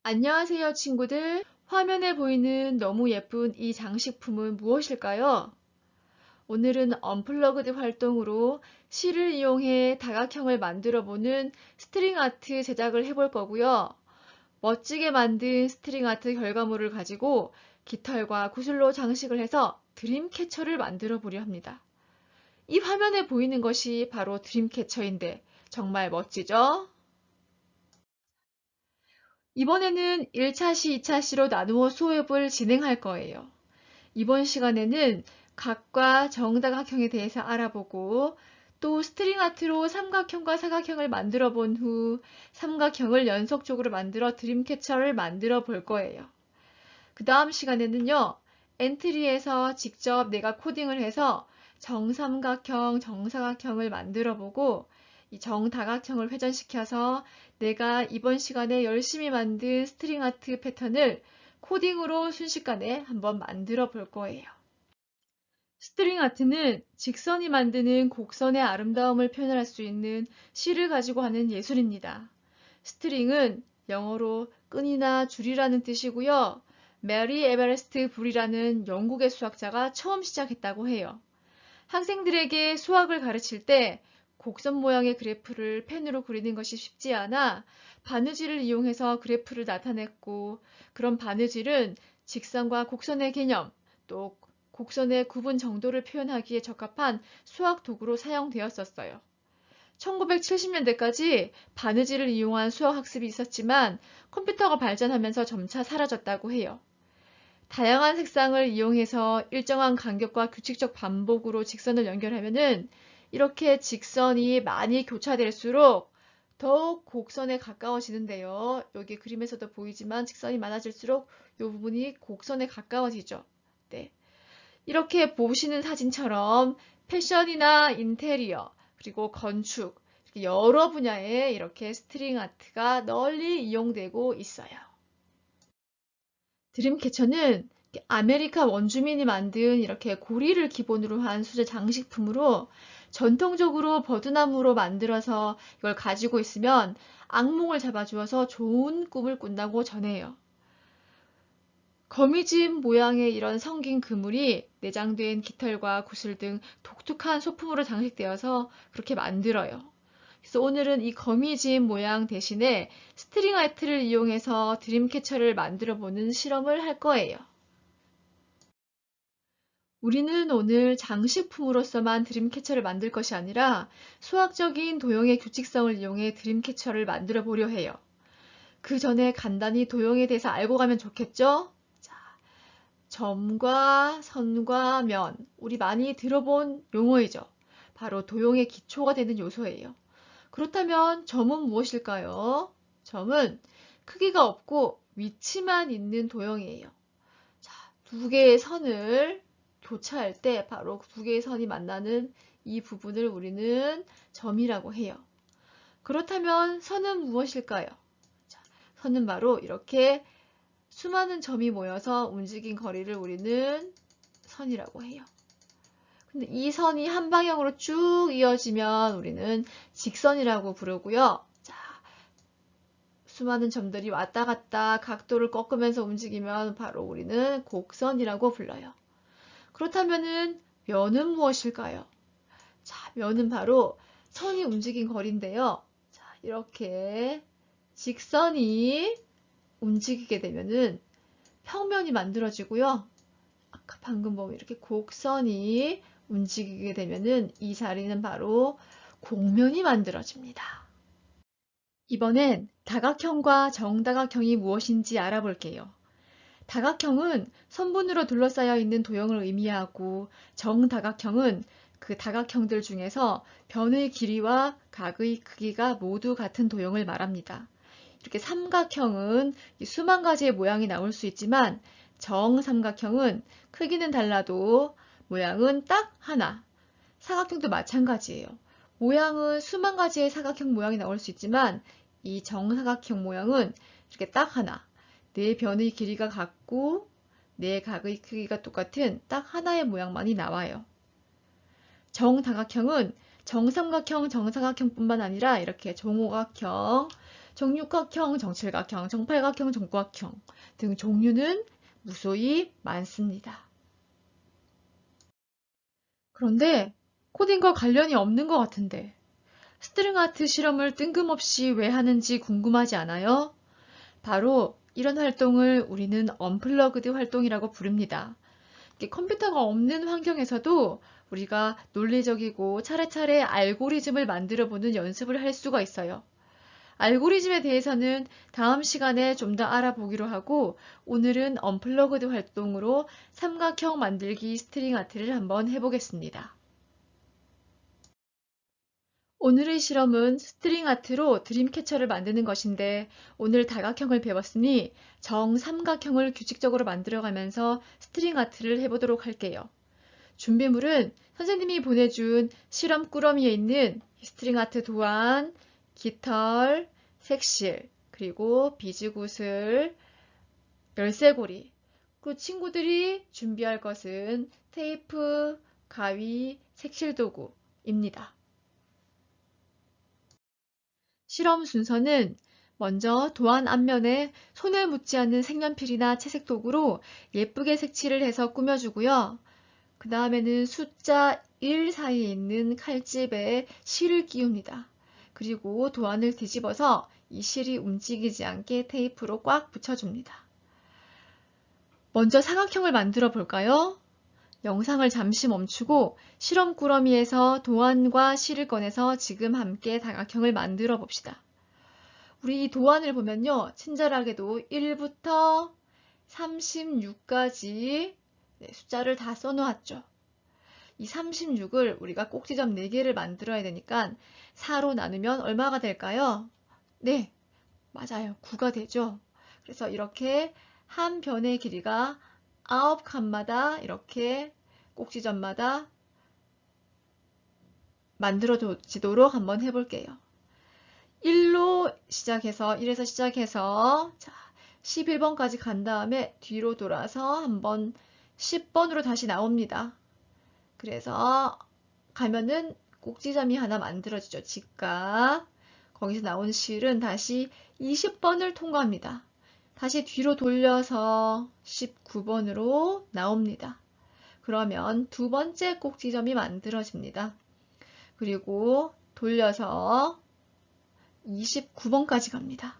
안녕하세요, 친구들. 화면에 보이는 너무 예쁜 이 장식품은 무엇일까요? 오늘은 언플러그드 활동으로 실을 이용해 다각형을 만들어 보는 스트링 아트 제작을 해볼 거고요. 멋지게 만든 스트링 아트 결과물을 가지고 깃털과 구슬로 장식을 해서 드림캐쳐를 만들어 보려 합니다. 이 화면에 보이는 것이 바로 드림캐쳐인데 정말 멋지죠? 이번에는 1차시, 2차시로 나누어 수업을 진행할 거예요. 이번 시간에는 각과 정다각형에 대해서 알아보고 또 스트링 아트로 삼각형과 사각형을 만들어 본 후 삼각형을 연속적으로 만들어 드림캐쳐를 만들어 볼 거예요. 그 다음 시간에는요. 엔트리에서 직접 내가 코딩을 해서 정삼각형, 정사각형을 만들어 보고 이 정다각형을 회전시켜서 내가 이번 시간에 열심히 만든 스트링 아트 패턴을 코딩으로 순식간에 한번 만들어 볼 거예요. 스트링 아트는 직선이 만드는 곡선의 아름다움을 표현할 수 있는 실을 가지고 하는 예술입니다. 스트링은 영어로 끈이나 줄이라는 뜻이고요. 메리 에베레스트 불이라는 영국의 수학자가 처음 시작했다고 해요. 학생들에게 수학을 가르칠 때 곡선 모양의 그래프를 펜으로 그리는 것이 쉽지 않아 바느질을 이용해서 그래프를 나타냈고, 그런 바느질은 직선과 곡선의 개념, 또 곡선의 구분 정도를 표현하기에 적합한 수학 도구로 사용되었었어요. 1970년대까지 바느질을 이용한 수학 학습이 있었지만 컴퓨터가 발전하면서 점차 사라졌다고 해요. 다양한 색상을 이용해서 일정한 간격과 규칙적 반복으로 직선을 연결하면은 이렇게 직선이 많이 교차될수록 더욱 곡선에 가까워지는데요. 여기 그림에서도 보이지만 직선이 많아질수록 이 부분이 곡선에 가까워지죠. 네. 이렇게 보시는 사진처럼 패션이나 인테리어, 그리고 건축, 여러 분야에 이렇게 스트링 아트가 널리 이용되고 있어요. 드림캐쳐는 아메리카 원주민이 만든 이렇게 고리를 기본으로 한 수제 장식품으로 전통적으로 버드나무로 만들어서 이걸 가지고 있으면 악몽을 잡아주어서 좋은 꿈을 꾼다고 전해요. 거미집 모양의 이런 성긴 그물이 내장된 깃털과 구슬 등 독특한 소품으로 장식되어서 그렇게 만들어요. 그래서 오늘은 이 거미집 모양 대신에 스트링 아트를 이용해서 드림캐쳐를 만들어 보는 실험을 할 거예요. 우리는 오늘 장식품으로서만 드림캐쳐를 만들 것이 아니라 수학적인 도형의 규칙성을 이용해 드림캐쳐를 만들어 보려 해요. 그 전에 간단히 도형에 대해서 알고 가면 좋겠죠? 자, 점과 선과 면, 우리 많이 들어본 용어이죠. 바로 도형의 기초가 되는 요소예요. 그렇다면 점은 무엇일까요? 점은 크기가 없고 위치만 있는 도형이에요. 자, 두 개의 선을 교차할 때 바로 두 개의 선이 만나는 이 부분을 우리는 점이라고 해요. 그렇다면 선은 무엇일까요? 자, 선은 바로 이렇게 수많은 점이 모여서 움직인 거리를 우리는 선이라고 해요. 근데 이 선이 한 방향으로 쭉 이어지면 우리는 직선이라고 부르고요. 자, 수많은 점들이 왔다 갔다 각도를 꺾으면서 움직이면 바로 우리는 곡선이라고 불러요. 그렇다면은 면은 무엇일까요? 자, 면은 바로 선이 움직인 거리인데요. 자, 이렇게 직선이 움직이게 되면은 평면이 만들어지고요. 아까 방금 보면 이렇게 곡선이 움직이게 되면은 이 자리는 바로 곡면이 만들어집니다. 이번엔 다각형과 정다각형이 무엇인지 알아볼게요. 다각형은 선분으로 둘러싸여 있는 도형을 의미하고 정다각형은 그 다각형들 중에서 변의 길이와 각의 크기가 모두 같은 도형을 말합니다. 이렇게 삼각형은 수만 가지의 모양이 나올 수 있지만 정삼각형은 크기는 달라도 모양은 딱 하나. 사각형도 마찬가지예요. 모양은 수만 가지의 사각형 모양이 나올 수 있지만 이 정사각형 모양은 이렇게 딱 하나. 네 변의 길이가 같고 네 각의 크기가 똑같은 딱 하나의 모양만이 나와요. 정다각형은 정삼각형, 정사각형뿐만 아니라 이렇게 정오각형, 정육각형, 정칠각형, 정팔각형, 정구각형 등 종류는 무수히 많습니다. 그런데 코딩과 관련이 없는 것 같은데 스트링 아트 실험을 뜬금없이 왜 하는지 궁금하지 않아요? 바로 이런 활동을 우리는 언플러그드 활동이라고 부릅니다. 컴퓨터가 없는 환경에서도 우리가 논리적이고 차례차례 알고리즘을 만들어 보는 연습을 할 수가 있어요. 알고리즘에 대해서는 다음 시간에 좀 더 알아보기로 하고 오늘은 언플러그드 활동으로 삼각형 만들기 스트링 아트를 한번 해보겠습니다. 오늘의 실험은 스트링 아트로 드림캐쳐를 만드는 것인데 오늘 다각형을 배웠으니 정삼각형을 규칙적으로 만들어가면서 스트링 아트를 해보도록 할게요. 준비물은 선생님이 보내준 실험 꾸러미에 있는 스트링 아트 도안, 깃털, 색실, 그리고 비즈구슬, 열쇠고리, 그리고 친구들이 준비할 것은 테이프, 가위, 색칠도구입니다. 실험 순서는 먼저 도안 앞면에 손에 묻지 않는 색연필이나 채색 도구로 예쁘게 색칠을 해서 꾸며주고요. 그 다음에는 숫자 1 사이에 있는 칼집에 실을 끼웁니다. 그리고 도안을 뒤집어서 이 실이 움직이지 않게 테이프로 꽉 붙여줍니다. 먼저 사각형을 만들어 볼까요? 영상을 잠시 멈추고 실험 꾸러미에서 도안과 실을 꺼내서 지금 함께 다각형을 만들어 봅시다. 우리 이 도안을 보면요. 친절하게도 1부터 36까지 숫자를 다 써놓았죠. 이 36을 우리가 꼭지점 4개를 만들어야 되니까 4로 나누면 얼마가 될까요? 네, 맞아요. 9가 되죠. 그래서 이렇게 한 변의 길이가 9칸마다 이렇게 꼭지점마다 만들어지도록 한번 해볼게요. 1에서 시작해서 자, 11번까지 간 다음에 뒤로 돌아서 한번 10번으로 다시 나옵니다. 그래서 가면은 꼭지점이 하나 만들어지죠. 직각. 거기서 나온 실은 다시 20번을 통과합니다. 다시 뒤로 돌려서 19번으로 나옵니다. 그러면 두 번째 꼭지점이 만들어집니다. 그리고 돌려서 29번까지 갑니다.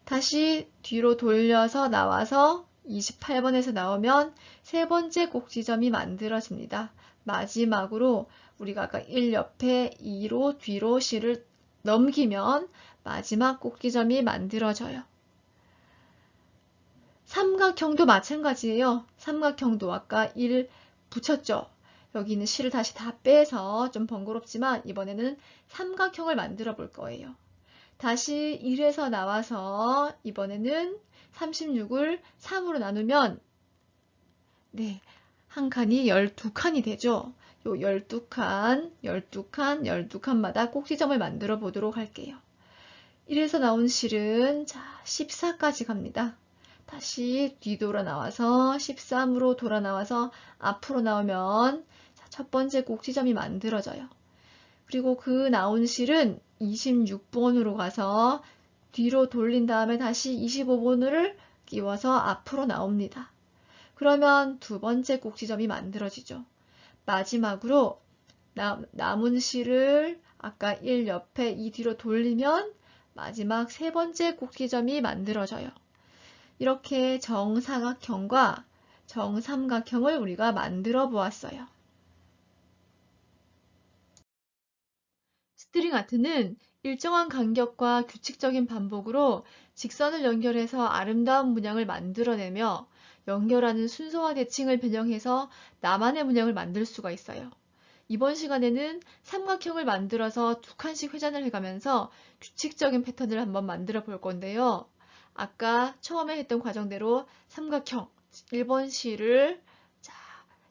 다시 뒤로 돌려서 나와서 28번에서 나오면 세 번째 꼭지점이 만들어집니다. 마지막으로 우리가 아까 1 옆에 2로 뒤로 실을 넘기면 마지막 꼭지점이 만들어져요. 삼각형도 마찬가지예요. 삼각형도 아까 1 붙였죠. 여기는 실을 다시 다 빼서 좀 번거롭지만 이번에는 삼각형을 만들어 볼 거예요. 다시 1에서 나와서 이번에는 36을 3으로 나누면 네, 한 칸이 12칸이 되죠. 요 12칸, 12칸, 12칸마다 꼭지점을 만들어 보도록 할게요. 1에서 나온 실은 자, 14까지 갑니다. 다시 뒤돌아 나와서 13으로 돌아 나와서 앞으로 나오면 첫 번째 꼭지점이 만들어져요. 그리고 그 나온 실은 26번으로 가서 뒤로 돌린 다음에 다시 25번을 끼워서 앞으로 나옵니다. 그러면 두 번째 꼭지점이 만들어지죠. 마지막으로 남은 실을 아까 1 옆에 2 뒤로 돌리면 마지막 세 번째 꼭지점이 만들어져요. 이렇게 정사각형과 정삼각형을 우리가 만들어 보았어요. 스트링 아트는 일정한 간격과 규칙적인 반복으로 직선을 연결해서 아름다운 문양을 만들어내며 연결하는 순서와 대칭을 변형해서 나만의 문양을 만들 수가 있어요. 이번 시간에는 삼각형을 만들어서 두 칸씩 회전을 해가면서 규칙적인 패턴을 한번 만들어 볼 건데요. 아까 처음에 했던 과정대로 삼각형 1번 실을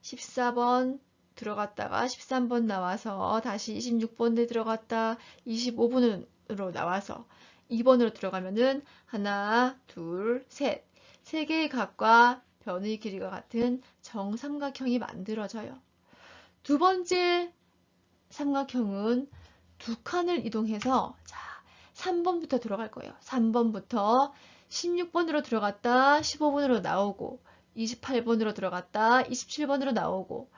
14번 들어갔다가 13번 나와서 다시 26번에 들어갔다 25번으로 나와서 2번으로 들어가면은 하나, 둘, 셋. 세 개의 각과 변의 길이가 같은 정삼각형이 만들어져요. 두 번째 삼각형은 두 칸을 이동해서 3번부터 들어갈 거예요. 3번부터 16번으로 들어갔다 15번으로 나오고 28번으로 들어갔다 27번으로 나오고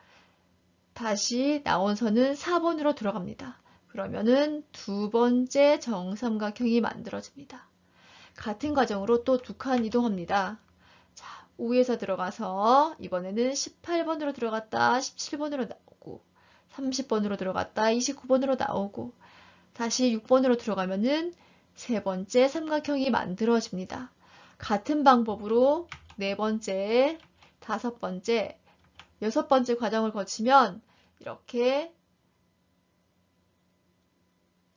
다시 나온 선은 4번으로 들어갑니다. 그러면은 두 번째 정삼각형이 만들어집니다. 같은 과정으로 또 두 칸 이동합니다. 자, 위에서 들어가서 이번에는 18번으로 들어갔다 17번으로 나오고 30번으로 들어갔다 29번으로 나오고 다시 6번으로 들어가면은 세 번째 삼각형이 만들어집니다. 같은 방법으로 네 번째, 다섯 번째, 여섯 번째 과정을 거치면 이렇게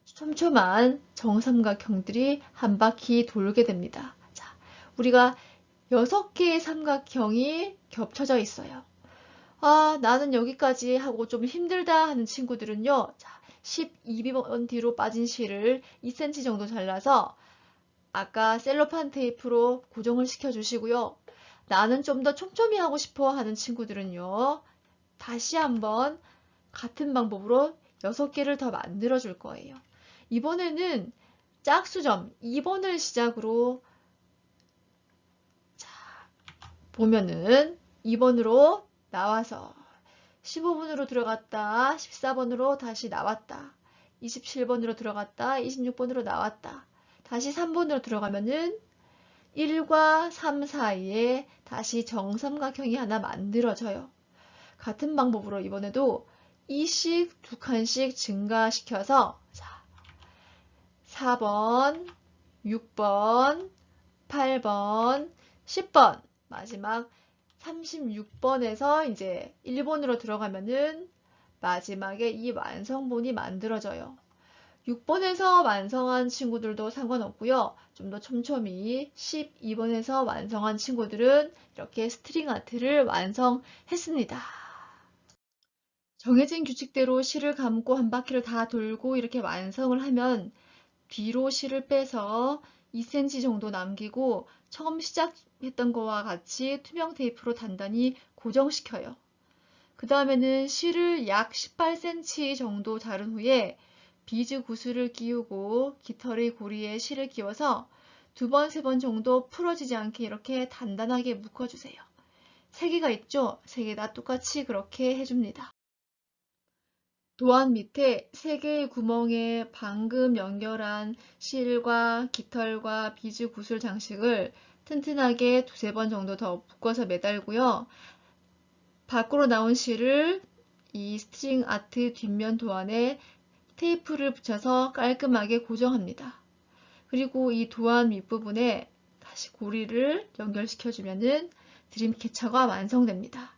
촘촘한 정삼각형들이 한 바퀴 돌게 됩니다. 자, 우리가 6개의 삼각형이 겹쳐져 있어요. 아, 나는 여기까지 하고 좀 힘들다 하는 친구들은요. 자, 12번 뒤로 빠진 실을 2cm 정도 잘라서 아까 셀로판 테이프로 고정을 시켜 주시고요. 나는 좀 더 촘촘히 하고 싶어 하는 친구들은요. 다시 한번 같은 방법으로 6개를 더 만들어 줄 거예요. 이번에는 짝수점 2번을 시작으로 자, 보면은 2번으로 나와서 15번으로 들어갔다 14번으로 다시 나왔다 27번으로 들어갔다 26번으로 나왔다 다시 3번으로 들어가면은 1과 3 사이에 다시 정삼각형이 하나 만들어져요. 같은 방법으로 이번에도 2씩 두 칸씩 증가시켜서 자, 4번, 6번, 8번, 10번 마지막 36번에서 이제 1번으로 들어가면은 마지막에 이 완성본이 만들어져요. 6번에서 완성한 친구들도 상관없고요. 좀 더 촘촘히 12번에서 완성한 친구들은 이렇게 스트링 아트를 완성했습니다. 정해진 규칙대로 실을 감고 한 바퀴를 다 돌고 이렇게 완성을 하면 뒤로 실을 빼서 2cm 정도 남기고 처음 시작했던 거와 같이 투명 테이프로 단단히 고정시켜요. 그 다음에는 실을 약 18cm 정도 자른 후에 비즈 구슬을 끼우고 깃털의 고리에 실을 끼워서 두 번, 세 번 정도 풀어지지 않게 이렇게 단단하게 묶어주세요. 3개가 있죠? 3개 다 똑같이 그렇게 해줍니다. 도안 밑에 3개의 구멍에 방금 연결한 실과 깃털과 비즈 구슬 장식을 튼튼하게 두세 번 정도 더 묶어서 매달고요. 밖으로 나온 실을 이 스트링 아트 뒷면 도안에 테이프를 붙여서 깔끔하게 고정합니다. 그리고 이 도안 윗부분에 다시 고리를 연결시켜주면은 드림캐쳐가 완성됩니다.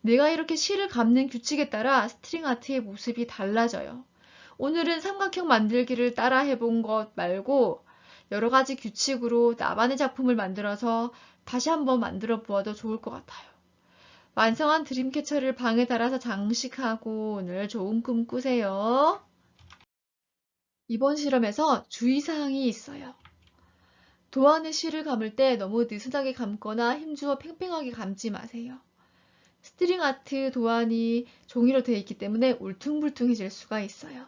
내가 이렇게 실을 감는 규칙에 따라 스트링 아트의 모습이 달라져요. 오늘은 삼각형 만들기를 따라 해본 것 말고 여러 가지 규칙으로 나만의 작품을 만들어서 다시 한번 만들어 보아도 좋을 것 같아요. 완성한 드림캐쳐를 방에 달아서 장식하고 오늘 좋은 꿈 꾸세요. 이번 실험에서 주의사항이 있어요. 도안의 실을 감을 때 너무 느슨하게 감거나 힘주어 팽팽하게 감지 마세요. 스트링 아트 도안이 종이로 되어 있기 때문에 울퉁불퉁해질 수가 있어요.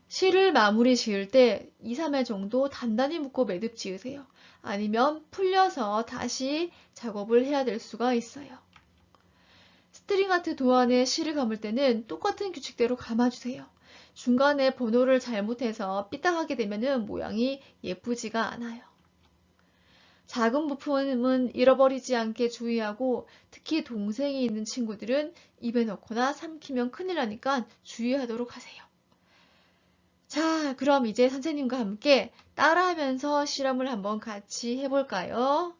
실을 마무리 지을 때 2, 3회 정도 단단히 묶고 매듭 지으세요. 아니면 풀려서 다시 작업을 해야 될 수가 있어요. 스트링 아트 도안에 실을 감을 때는 똑같은 규칙대로 감아주세요. 중간에 번호를 잘못해서 삐딱하게 되면 모양이 예쁘지가 않아요. 작은 부품은 잃어버리지 않게 주의하고 특히 동생이 있는 친구들은 입에 넣거나 삼키면 큰일 나니까 주의하도록 하세요. 자, 그럼 이제 선생님과 함께 따라하면서 실험을 한번 같이 해볼까요?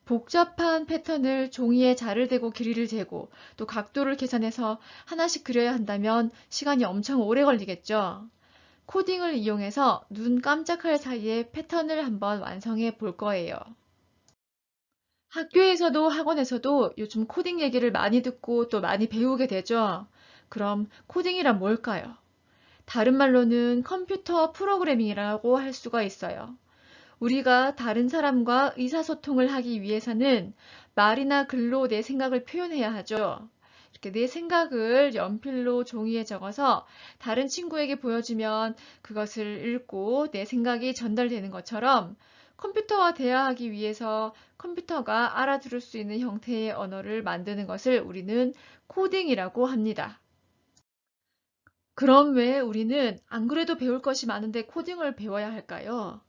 복잡한 패턴을 종이에 자를 대고 길이를 재고 또 각도를 계산해서 하나씩 그려야 한다면 시간이 엄청 오래 걸리겠죠. 코딩을 이용해서 눈 깜짝할 사이에 패턴을 한번 완성해 볼 거예요. 학교에서도 학원에서도 요즘 코딩 얘기를 많이 듣고 또 많이 배우게 되죠. 그럼 코딩이란 뭘까요? 다른 말로는 컴퓨터 프로그래밍이라고 할 수가 있어요. 우리가 다른 사람과 의사소통을 하기 위해서는 말이나 글로 내 생각을 표현해야 하죠. 이렇게 내 생각을 연필로 종이에 적어서 다른 친구에게 보여주면 그것을 읽고 내 생각이 전달되는 것처럼 컴퓨터와 대화하기 위해서 컴퓨터가 알아들을 수 있는 형태의 언어를 만드는 것을 우리는 코딩이라고 합니다. 그럼 왜 우리는 안 그래도 배울 것이 많은데 코딩을 배워야 할까요?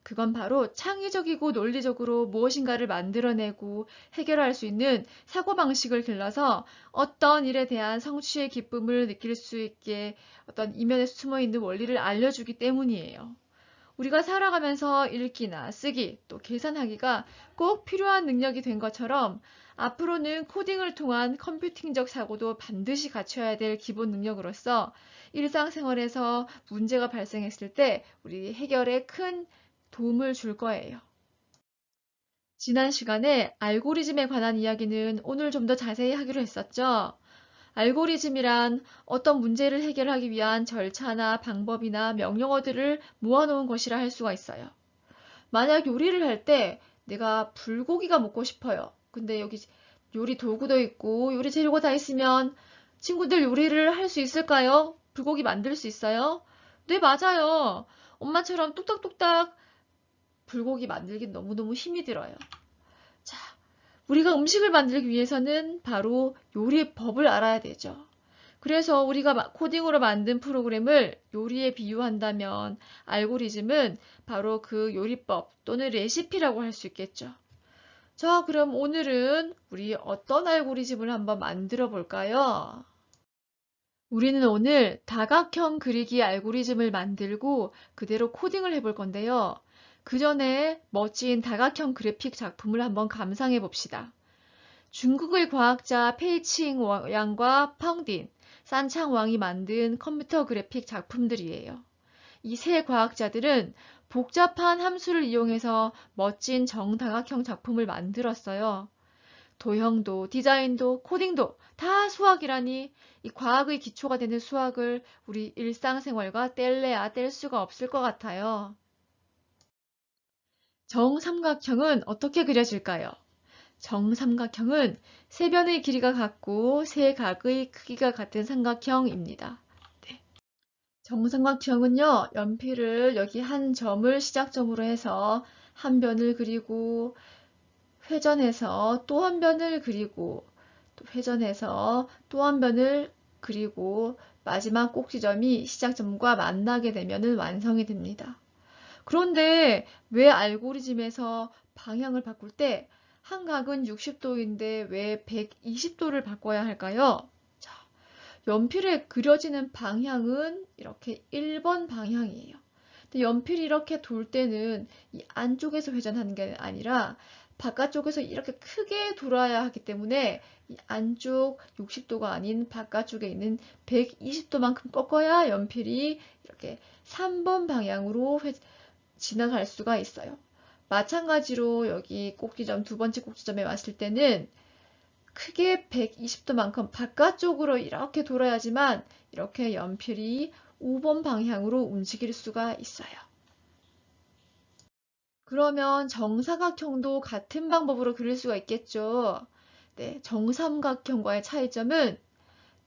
그건 바로 창의적이고 논리적으로 무엇인가를 만들어내고 해결할 수 있는 사고방식을 길러서 어떤 일에 대한 성취의 기쁨을 느낄 수 있게 어떤 이면에 숨어 있는 원리를 알려주기 때문이에요. 우리가 살아가면서 읽기나 쓰기, 또 계산하기가 꼭 필요한 능력이 된 것처럼 앞으로는 코딩을 통한 컴퓨팅적 사고도 반드시 갖춰야 될 기본 능력으로서 일상생활에서 문제가 발생했을 때 우리 해결에 큰 도움을 줄 거예요. 지난 시간에 알고리즘에 관한 이야기는 오늘 좀 더 자세히 하기로 했었죠. 알고리즘이란 어떤 문제를 해결하기 위한 절차나 방법이나 명령어들을 모아놓은 것이라 할 수가 있어요. 만약 요리를 할 때 내가 불고기가 먹고 싶어요. 근데 여기 요리 도구도 있고 요리 재료가 다 있으면 친구들 요리를 할 수 있을까요? 불고기 만들 수 있어요? 네, 맞아요. 엄마처럼 뚝딱뚝딱 불고기 만들긴 너무너무 힘이 들어요. 자, 우리가 음식을 만들기 위해서는 바로 요리법을 알아야 되죠. 그래서 우리가 코딩으로 만든 프로그램을 요리에 비유한다면 알고리즘은 바로 그 요리법 또는 레시피라고 할 수 있겠죠. 자, 그럼 오늘은 우리 어떤 알고리즘을 한번 만들어 볼까요? 우리는 오늘 다각형 그리기 알고리즘을 만들고 그대로 코딩을 해볼 건데요. 그 전에 멋진 다각형 그래픽 작품을 한번 감상해 봅시다. 중국의 과학자 페이칭 양과 펑딘, 산창 왕이 만든 컴퓨터 그래픽 작품들이에요. 이 세 과학자들은 복잡한 함수를 이용해서 멋진 정다각형 작품을 만들었어요. 도형도, 디자인도, 코딩도 다 수학이라니 이 과학의 기초가 되는 수학을 우리 일상생활과 뗄래야 뗄 수가 없을 것 같아요. 정삼각형은 어떻게 그려질까요? 정삼각형은 세 변의 길이가 같고 세 각의 크기가 같은 삼각형입니다. 네. 정삼각형은요, 연필을 여기 한 점을 시작점으로 해서 한 변을 그리고 회전해서 또 한 변을 그리고 또 회전해서 또 한 변을 그리고 마지막 꼭지점이 시작점과 만나게 되면 완성이 됩니다. 그런데 왜 알고리즘에서 방향을 바꿀 때 한 각은 60도인데 왜 120도를 바꿔야 할까요? 자, 연필에 그려지는 방향은 이렇게 1번 방향이에요. 근데 연필이 이렇게 돌 때는 이 안쪽에서 회전하는 게 아니라 바깥쪽에서 이렇게 크게 돌아야 하기 때문에 이 안쪽 60도가 아닌 바깥쪽에 있는 120도만큼 꺾어야 연필이 이렇게 3번 방향으로 지나갈 수가 있어요. 마찬가지로 여기 꼭지점, 두 번째 꼭지점에 왔을 때는 크게 120도만큼 바깥쪽으로 이렇게 돌아야지만 이렇게 연필이 5번 방향으로 움직일 수가 있어요. 그러면 정사각형도 같은 방법으로 그릴 수가 있겠죠. 네, 정삼각형과의 차이점은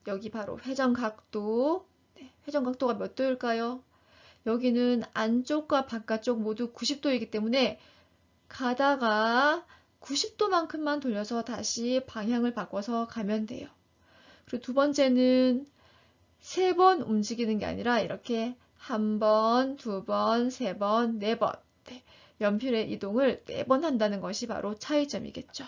여기 바로 회전각도, 네, 회전각도가 몇 도일까요? 여기는 안쪽과 바깥쪽 모두 90도이기 때문에 가다가 90도만큼만 돌려서 다시 방향을 바꿔서 가면 돼요. 그리고 두 번째는 세 번 움직이는 게 아니라 이렇게 한 번, 두 번, 세 번, 네 번. 네, 연필의 이동을 4번 한다는 것이 바로 차이점이겠죠.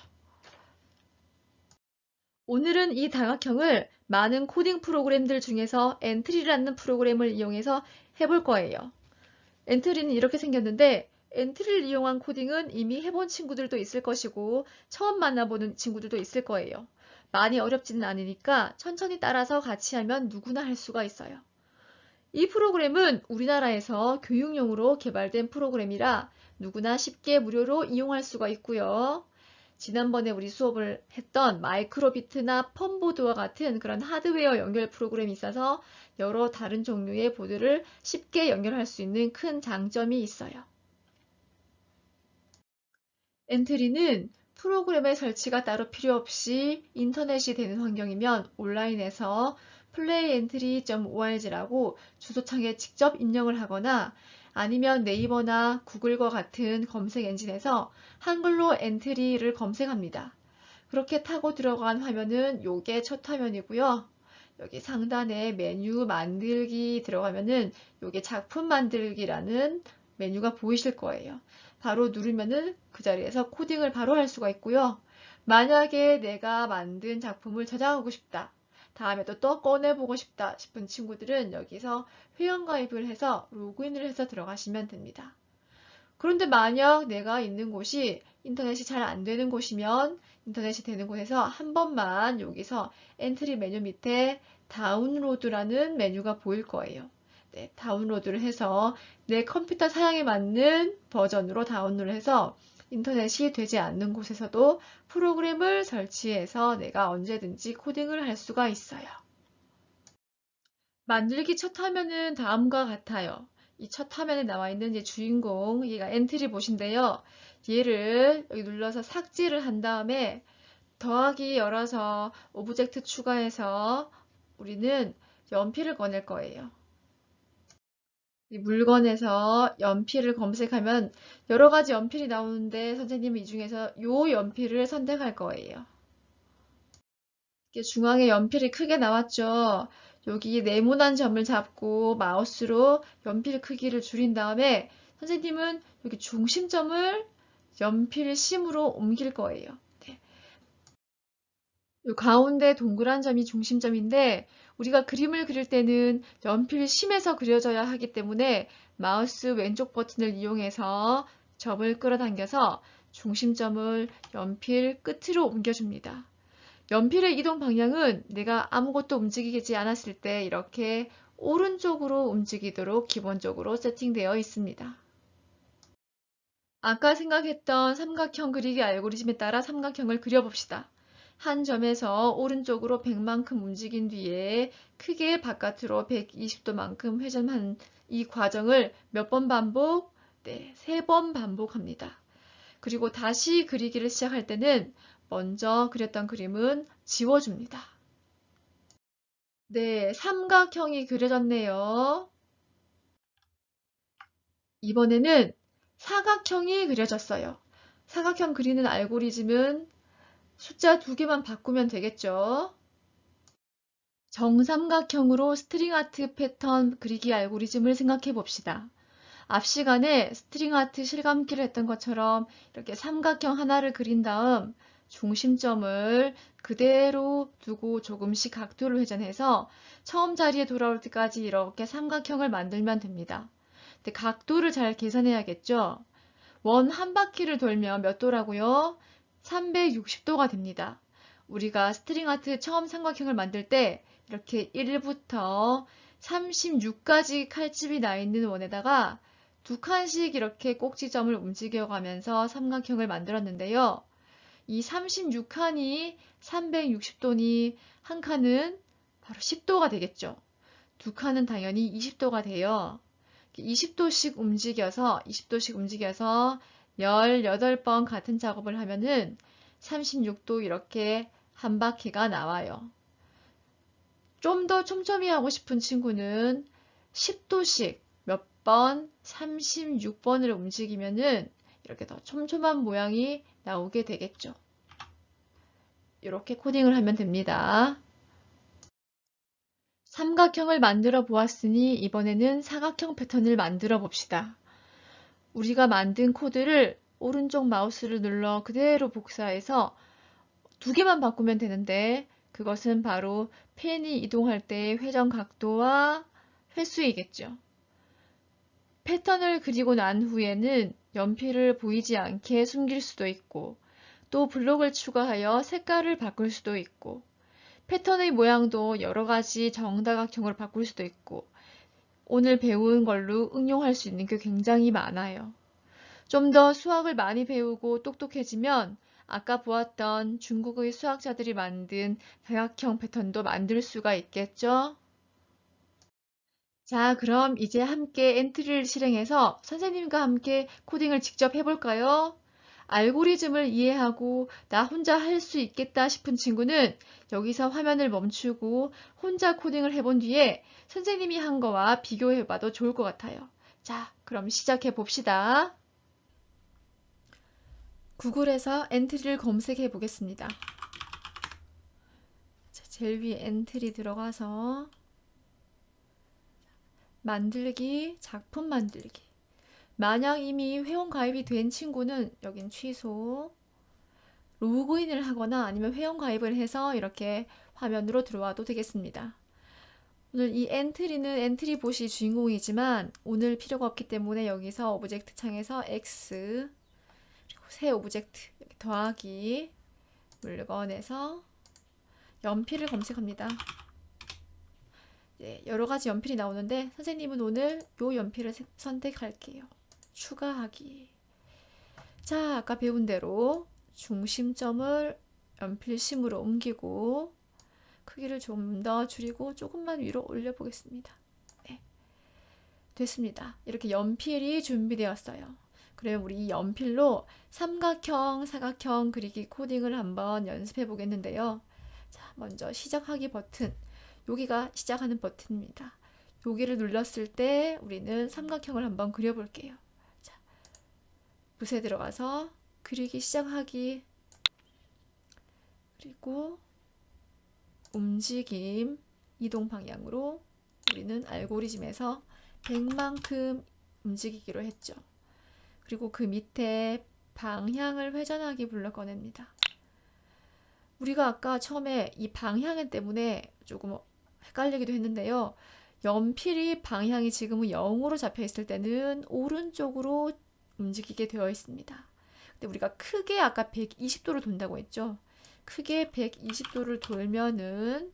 오늘은 이 다각형을 많은 코딩 프로그램들 중에서 엔트리라는 프로그램을 이용해서 해볼 거예요. 엔트리는 이렇게 생겼는데 엔트리를 이용한 코딩은 이미 해본 친구들도 있을 것이고 처음 만나보는 친구들도 있을 거예요. 많이 어렵지는 않으니까 천천히 따라서 같이 하면 누구나 할 수가 있어요. 이 프로그램은 우리나라에서 교육용으로 개발된 프로그램이라 누구나 쉽게 무료로 이용할 수가 있고요. 지난번에 우리 수업을 했던 마이크로비트나 펌보드와 같은 그런 하드웨어 연결 프로그램이 있어서 여러 다른 종류의 보드를 쉽게 연결할 수 있는 큰 장점이 있어요. 엔트리는 프로그램의 설치가 따로 필요 없이 인터넷이 되는 환경이면 온라인에서 playentry.org라고 주소창에 직접 입력을 하거나 아니면 네이버나 구글과 같은 검색 엔진에서 한글로 엔트리를 검색합니다. 그렇게 타고 들어간 화면은 요게 첫 화면이고요. 여기 상단에 메뉴 만들기 들어가면은 요게 작품 만들기라는 메뉴가 보이실 거예요. 바로 누르면은 그 자리에서 코딩을 바로 할 수가 있고요. 만약에 내가 만든 작품을 저장하고 싶다. 다음에 또 꺼내보고 싶다 싶은 친구들은 여기서 회원가입을 해서 로그인을 해서 들어가시면 됩니다. 그런데 만약 내가 있는 곳이 인터넷이 잘 안 되는 곳이면 인터넷이 되는 곳에서 한 번만 여기서 엔트리 메뉴 밑에 다운로드라는 메뉴가 보일 거예요. 네, 다운로드를 해서 내 컴퓨터 사양에 맞는 버전으로 다운로드를 해서 인터넷이 되지 않는 곳에서도 프로그램을 설치해서 내가 언제든지 코딩을 할 수가 있어요. 만들기 첫 화면은 다음과 같아요. 이 첫 화면에 나와 있는 이 주인공, 얘가 엔트리 보신데요. 얘를 여기 눌러서 삭제를 한 다음에 더하기 열어서 오브젝트 추가해서 우리는 연필을 꺼낼 거예요. 이 물건에서 연필을 검색하면 여러 가지 연필이 나오는데 선생님은 이 중에서 요 연필을 선택할 거예요. 이렇게 중앙에 연필이 크게 나왔죠. 여기 네모난 점을 잡고 마우스로 연필 크기를 줄인 다음에 선생님은 여기 중심점을 연필 심으로 옮길 거예요. 네. 이 가운데 동그란 점이 중심점인데 우리가 그림을 그릴 때는 연필 심에서 그려져야 하기 때문에 마우스 왼쪽 버튼을 이용해서 점을 끌어당겨서 중심점을 연필 끝으로 옮겨줍니다. 연필의 이동 방향은 내가 아무것도 움직이지 않았을 때 이렇게 오른쪽으로 움직이도록 기본적으로 세팅되어 있습니다. 아까 생각했던 삼각형 그리기 알고리즘에 따라 삼각형을 그려봅시다. 한 점에서 오른쪽으로 100만큼 움직인 뒤에 크게 바깥으로 120도만큼 회전한 이 과정을 몇 번 반복? 네, 3번 반복합니다. 그리고 다시 그리기를 시작할 때는 먼저 그렸던 그림은 지워줍니다. 네, 삼각형이 그려졌네요. 이번에는 사각형이 그려졌어요. 사각형 그리는 알고리즘은 숫자 2개만 바꾸면 되겠죠. 정삼각형으로 스트링 아트 패턴 그리기 알고리즘을 생각해 봅시다. 앞 시간에 스트링 아트 실감기를 했던 것처럼 이렇게 삼각형 하나를 그린 다음 중심점을 그대로 두고 조금씩 각도를 회전해서 처음 자리에 돌아올 때까지 이렇게 삼각형을 만들면 됩니다. 근데 각도를 잘 계산해야겠죠? 원 한 바퀴를 돌면 몇 도라고요? 360도가 됩니다. 우리가 스트링 아트 처음 삼각형을 만들 때 이렇게 1부터 36까지 칼집이 나 있는 원에다가 2칸씩 이렇게 꼭지점을 움직여가면서 삼각형을 만들었는데요. 이 36칸이 360도니 한 칸은 바로 10도가 되겠죠. 2칸은 당연히 20도가 돼요. 20도씩 움직여서 18번 같은 작업을 하면은 36도 이렇게 한 바퀴가 나와요. 좀 더 촘촘히 하고 싶은 친구는 10도씩 몇 번, 36번을 움직이면은 이렇게 더 촘촘한 모양이 나오게 되겠죠. 이렇게 코딩을 하면 됩니다. 삼각형을 만들어 보았으니 이번에는 사각형 패턴을 만들어 봅시다. 우리가 만든 코드를 오른쪽 마우스를 눌러 그대로 복사해서 2개만 바꾸면 되는데 그것은 바로 펜이 이동할 때의 회전 각도와 횟수이겠죠. 패턴을 그리고 난 후에는 연필을 보이지 않게 숨길 수도 있고, 또 블록을 추가하여 색깔을 바꿀 수도 있고, 패턴의 모양도 여러 가지 정다각형으로 바꿀 수도 있고, 오늘 배운 걸로 응용할 수 있는 게 굉장히 많아요. 좀 더 수학을 많이 배우고 똑똑해지면 아까 보았던 중국의 수학자들이 만든 다각형 패턴도 만들 수가 있겠죠? 자, 그럼 이제 함께 엔트리를 실행해서 선생님과 함께 코딩을 직접 해볼까요? 알고리즘을 이해하고 나 혼자 할 수 있겠다 싶은 친구는 여기서 화면을 멈추고 혼자 코딩을 해본 뒤에 선생님이 한 거와 비교해봐도 좋을 것 같아요. 자, 그럼 시작해 봅시다. 구글에서 엔트리를 검색해 보겠습니다. 자, 제일 위에 엔트리 들어가서 만들기, 작품 만들기. 만약 이미 회원 가입이 된 친구는 여긴 취소, 로그인을 하거나 아니면 회원 가입을 해서 이렇게 화면으로 들어와도 되겠습니다. 오늘 이 엔트리는 엔트리 봇이 주인공이지만 오늘 필요가 없기 때문에 여기서 오브젝트 창에서 X 그리고 새 오브젝트 더하기 물건에서 연필을 검색합니다. 네, 여러 가지 연필이 나오는데 선생님은 오늘 요 연필을 선택할게요. 추가하기. 자, 아까 배운 대로 중심점을 연필심으로 옮기고 크기를 좀 더 줄이고 조금만 위로 올려보겠습니다. 네, 됐습니다. 이렇게 연필이 준비되었어요. 그러면 우리 이 연필로 삼각형, 사각형 그리기 코딩을 한번 연습해 보겠는데요. 자, 먼저 시작하기 버튼. 여기가 시작하는 버튼입니다. 여기를 눌렀을 때 우리는 삼각형을 한번 그려볼게요. 자, 붓에 들어가서 그리기 시작하기 그리고 움직임 이동 방향으로 우리는 알고리즘에서 100만큼 움직이기로 했죠. 그리고 그 밑에 방향을 회전하기 불러 꺼냅니다. 우리가 아까 처음에 이 방향 때문에 조금 헷갈리기도 했는데요. 연필이 방향이 지금은 0으로 잡혀 있을 때는 오른쪽으로 움직이게 되어 있습니다. 근데 우리가 크게 아까 120도를 돈다고 했죠. 크게 120도를 돌면은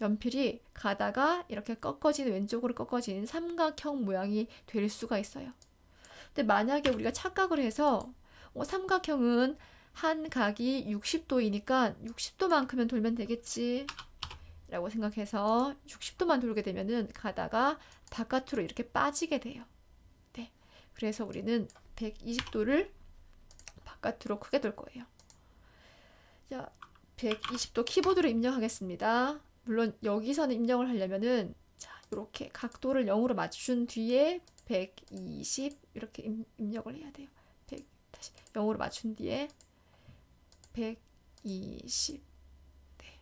연필이 가다가 이렇게 꺾어진 왼쪽으로 꺾어진 삼각형 모양이 될 수가 있어요. 근데 만약에 우리가 착각을 해서 삼각형은 한 각이 60도이니까 60도만큼은 돌면 되겠지 라고 생각해서 60도만 돌게 되면은 가다가 바깥으로 이렇게 빠지게 돼요. 네. 그래서 우리는 120도를 바깥으로 크게 돌 거예요. 자, 120도 키보드로 입력하겠습니다. 물론 여기서는 입력을 하려면은 자, 이렇게 각도를 0으로 맞춘 뒤에 120 이렇게 입력을 해야 돼요. 100, 다시 0으로 맞춘 뒤에 120 네.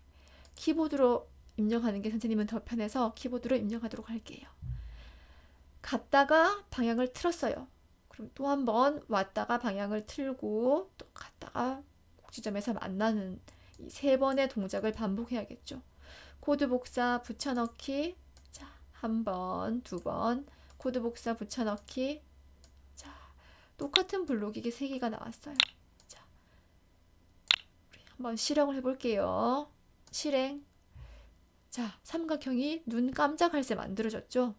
키보드로 입력하는 게 선생님은 더 편해서 키보드로 입력하도록 할게요. 갔다가 방향을 틀었어요. 그럼 또 한 번 왔다가 방향을 틀고 또 갔다가 지점에서 만나는 이 세 번의 동작을 반복해야겠죠. 코드 복사 붙여넣기 자, 한 번, 두 번 코드 복사 붙여넣기 자, 똑같은 블록이 이게 세 개가 나왔어요. 자, 우리 한번 실행을 해볼게요. 실행 자, 삼각형이 눈 깜짝할 새 만들어졌죠.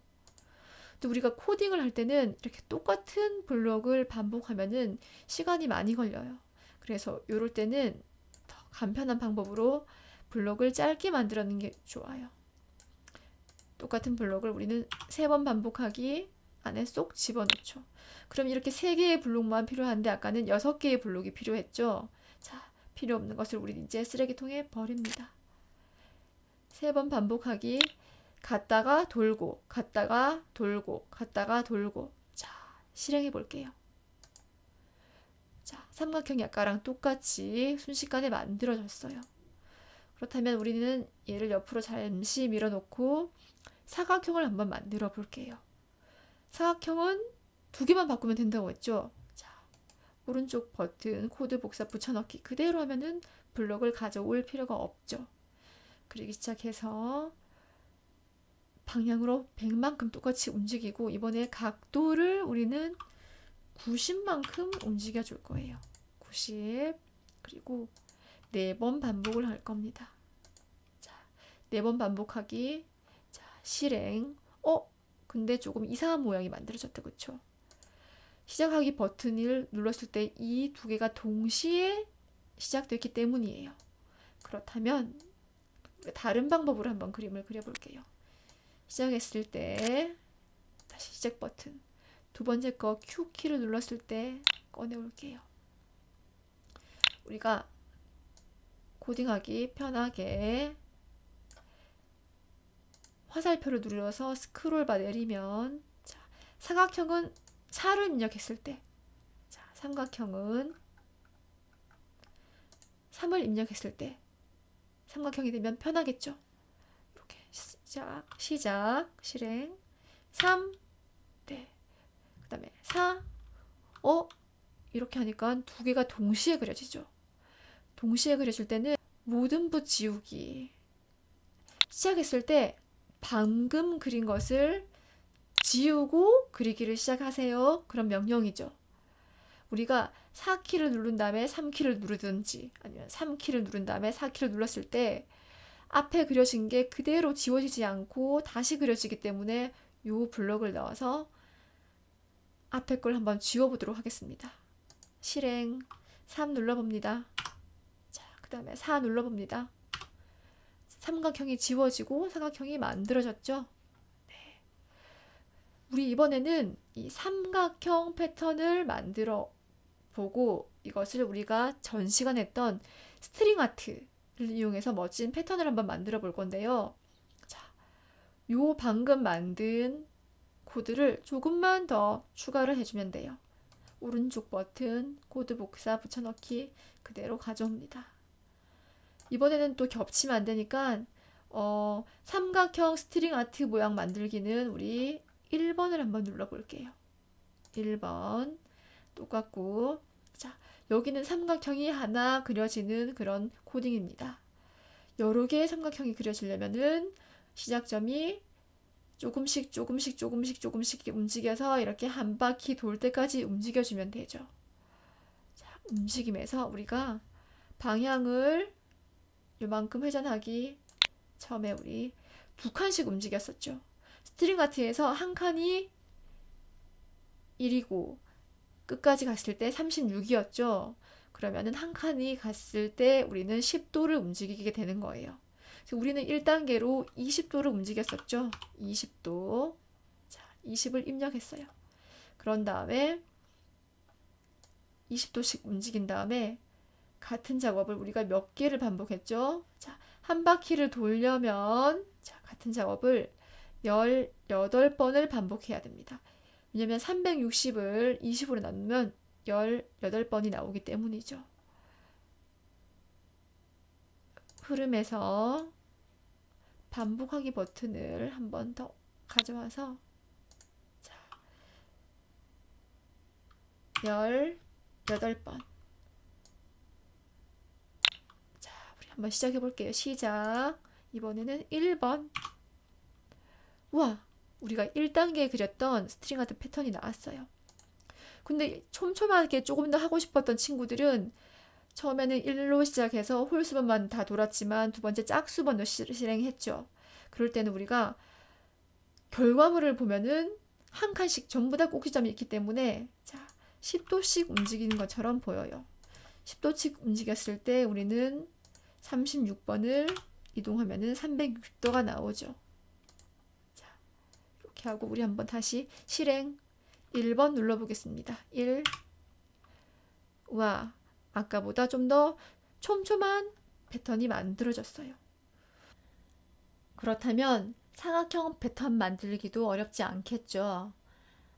또 우리가 코딩을 할 때는 이렇게 똑같은 블록을 반복하면은 시간이 많이 걸려요. 그래서 이럴 때는 더 간편한 방법으로 블록을 짧게 만들어내는 게 좋아요. 똑같은 블록을 우리는 3번 반복하기 안에 쏙 집어넣죠. 그럼 이렇게 3개의 블록만 필요한데 아까는 6개의 블록이 필요했죠. 자, 필요 없는 것을 우리 이제 쓰레기통에 버립니다. 3번 반복하기 갔다가 돌고 갔다가 돌고 갔다가 돌고 자, 실행해 볼게요. 자, 삼각형이 아까랑 똑같이 순식간에 만들어졌어요. 그렇다면 우리는 얘를 옆으로 잠시 밀어놓고 사각형을 한번 만들어 볼게요. 사각형은 2개만 바꾸면 된다고 했죠. 자, 오른쪽 버튼 코드 복사 붙여넣기 그대로 하면은 블록을 가져올 필요가 없죠. 그리기 시작해서 방향으로 100만큼 똑같이 움직이고 이번에 각도를 우리는 90만큼 움직여 줄 거예요. 90. 그리고 4번 반복을 할 겁니다. 자, 4번 반복하기. 자, 실행. 근데 조금 이상한 모양이 만들어졌다. 그쵸? 시작하기 버튼을 눌렀을 때 이 두 개가 동시에 시작됐기 때문이에요. 그렇다면 다른 방법으로 한번 그림을 그려볼게요. 시작했을 때 다시 시작 버튼, 두 번째 거 Q키를 눌렀을 때 꺼내올게요. 우리가 코딩하기 편하게 화살표를 눌러서 스크롤바 내리면, 자, 사각형은 4를 입력했을 때, 자, 삼각형은 3을 입력했을 때 삼각형이 되면 편하겠죠. 이렇게 시작, 실행, 3, 네, 그 다음에 4, 이렇게 하니까 두 개가 동시에 그려지죠. 동시에 그려질 때는 모든 부 지우기. 시작했을 때 방금 그린 것을 지우고 그리기를 시작하세요. 그런 명령이죠. 우리가 4키를 누른 다음에 3키를 누르든지 아니면 3키를 누른 다음에 4키를 눌렀을 때 앞에 그려진 게 그대로 지워지지 않고 다시 그려지기 때문에 이 블럭을 넣어서 앞에 걸 한번 지워보도록 하겠습니다. 실행 3 눌러봅니다. 자, 그 다음에 4 눌러봅니다. 삼각형이 지워지고 사각형이 만들어졌죠. 네. 우리 이번에는 이 삼각형 패턴을 만들어 보고 이것을 우리가 전 시간에 했던 스트링 아트를 이용해서 멋진 패턴을 한번 만들어 볼 건데요. 자, 요 방금 만든 코드를 조금만 더 추가를 해주면 돼요. 오른쪽 버튼 코드 복사 붙여넣기 그대로 가져옵니다. 이번에는 또 겹치면 안 되니까 삼각형 스트링 아트 모양 만들기는 우리 1번을 한번 눌러볼게요. 1번 똑같고, 자, 여기는 삼각형이 하나 그려지는 그런 코딩입니다. 여러 개의 삼각형이 그려지려면은 시작점이 조금씩 움직여서 이렇게 한 바퀴 돌 때까지 움직여주면 되죠. 자, 움직임에서 우리가 방향을 요만큼 회전하기. 처음에 우리 2칸씩 움직였었죠. 스트링 아트에서 한 칸이 1이고 끝까지 갔을 때 36이었죠. 그러면은 한 칸이 갔을 때 우리는 10도를 움직이게 되는 거예요. 그래서 우리는 1단계로 20도를 움직였었죠. 20도. 자, 20을 입력했어요. 그런 다음에 20도씩 움직인 다음에 같은 작업을 우리가 몇 개를 반복했죠. 자, 한 바퀴를 돌려면 자, 같은 작업을 18번을 반복해야 됩니다. 왜냐면 360을 20으로 나누면 18번이 나오기 때문이죠. 흐름에서 반복하기 버튼을 한 번 더 가져와서 자, 18번. 자, 우리 한번 시작해 볼게요. 시작. 이번에는 1번. 우와, 우리가 1단계에 그렸던 스트링 아트 패턴이 나왔어요. 근데 촘촘하게 조금 더 하고 싶었던 친구들은 처음에는 1로 시작해서 홀수번만 다 돌았지만 두 번째 짝수번도 실행했죠. 그럴 때는 우리가 결과물을 보면은 한 칸씩 전부 다 꼭지점이 있기 때문에 자, 10도씩 움직이는 것처럼 보여요. 10도씩 움직였을 때 우리는 36번을 이동하면은 360도가 나오죠. 자, 이렇게 하고 우리 한번 다시 실행 1번 눌러보겠습니다. 1. 와, 아까보다 좀 더 촘촘한 패턴이 만들어졌어요. 그렇다면 삼각형 패턴 만들기도 어렵지 않겠죠.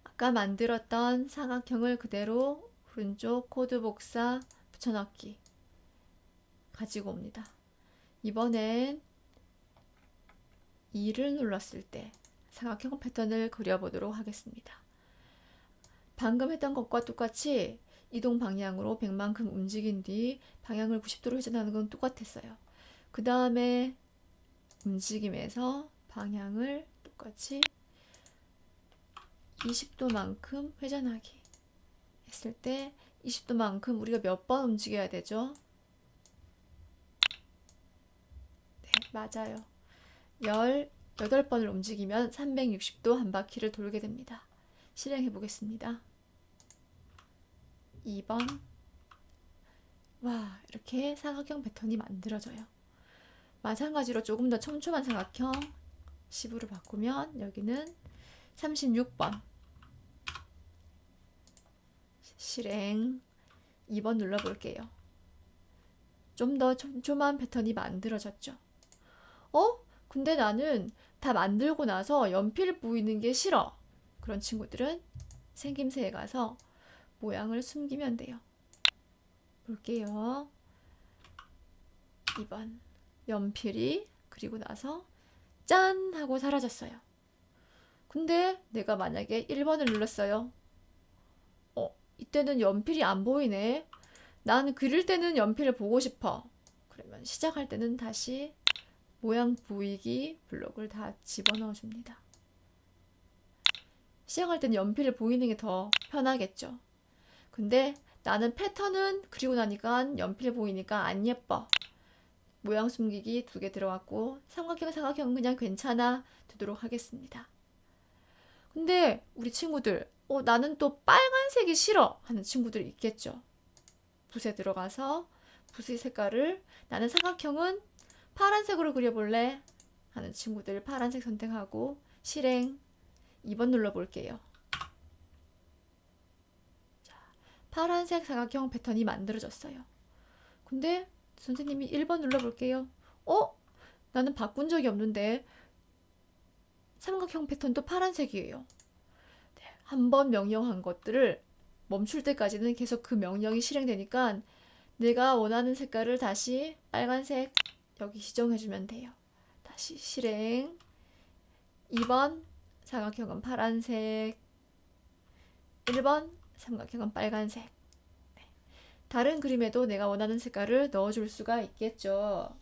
아까 만들었던 삼각형을 그대로 오른쪽 코드 복사 붙여넣기 가지고 옵니다. 이번엔 2를 눌렀을 때 삼각형 패턴을 그려보도록 하겠습니다. 방금 했던 것과 똑같이 이동 방향으로 100만큼 움직인 뒤 방향을 90도로 회전하는 건 똑같았어요. 그 다음에 움직임에서 방향을 똑같이 20도만큼 회전하기 했을 때 20도만큼 우리가 몇 번 움직여야 되죠? 네, 맞아요. 18번을 움직이면 360도 한 바퀴를 돌게 됩니다. 실행해 보겠습니다. 2번. 와, 이렇게 사각형 패턴이 만들어져요. 마찬가지로 조금 더 촘촘한 사각형 10으로 바꾸면 여기는 36번. 실행. 2번 눌러볼게요. 좀 더 촘촘한 패턴이 만들어졌죠. 근데 나는 다 만들고 나서 연필 보이는 게 싫어. 그런 친구들은 생김새에 가서 모양을 숨기면 돼요. 볼게요. 2번. 연필이 그리고 나서 짠! 하고 사라졌어요. 근데 내가 만약에 1번을 눌렀어요. 이때는 연필이 안 보이네. 난 그릴 때는 연필을 보고 싶어. 그러면 시작할 때는 다시 모양 보이기 블록을 다 집어넣어 줍니다. 시작할 때는 연필을 보이는 게 더 편하겠죠. 근데 나는 패턴은 그리고 나니까 연필 보이니까 안 예뻐. 모양 숨기기 2개 들어갔고 삼각형, 사각형 그냥 괜찮아 두도록 하겠습니다. 근데 우리 친구들 나는 또 빨간색이 싫어 하는 친구들이 있겠죠. 붓에 들어가서 붓의 색깔을 나는 사각형은 파란색으로 그려볼래 하는 친구들 파란색 선택하고 실행. 2번 눌러볼게요. 자, 파란색 사각형 패턴이 만들어졌어요. 근데 선생님이 1번 눌러볼게요. 나는 바꾼 적이 없는데 삼각형 패턴도 파란색이에요. 네, 한번 명령한 것들을 멈출 때까지는 계속 그 명령이 실행되니까 내가 원하는 색깔을 다시 빨간색 여기 지정해주면 돼요. 다시 실행. 2번 사각형은 파란색, 1번 삼각형은 빨간색. 네. 다른 그림에도 내가 원하는 색깔을 넣어줄 수가 있겠죠.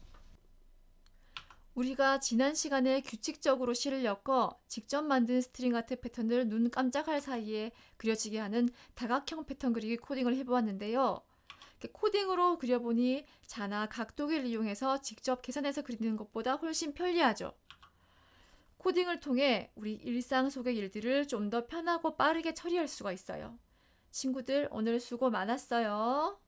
우리가 지난 시간에 규칙적으로 실을 엮어 직접 만든 스트링 아트 패턴을 눈 깜짝할 사이에 그려지게 하는 다각형 패턴 그리기 코딩을 해보았는데요. 코딩으로 그려보니 자나 각도기를 이용해서 직접 계산해서 그리는 것보다 훨씬 편리하죠. 코딩을 통해 우리 일상 속의 일들을 좀 더 편하고 빠르게 처리할 수가 있어요. 친구들 오늘 수고 많았어요.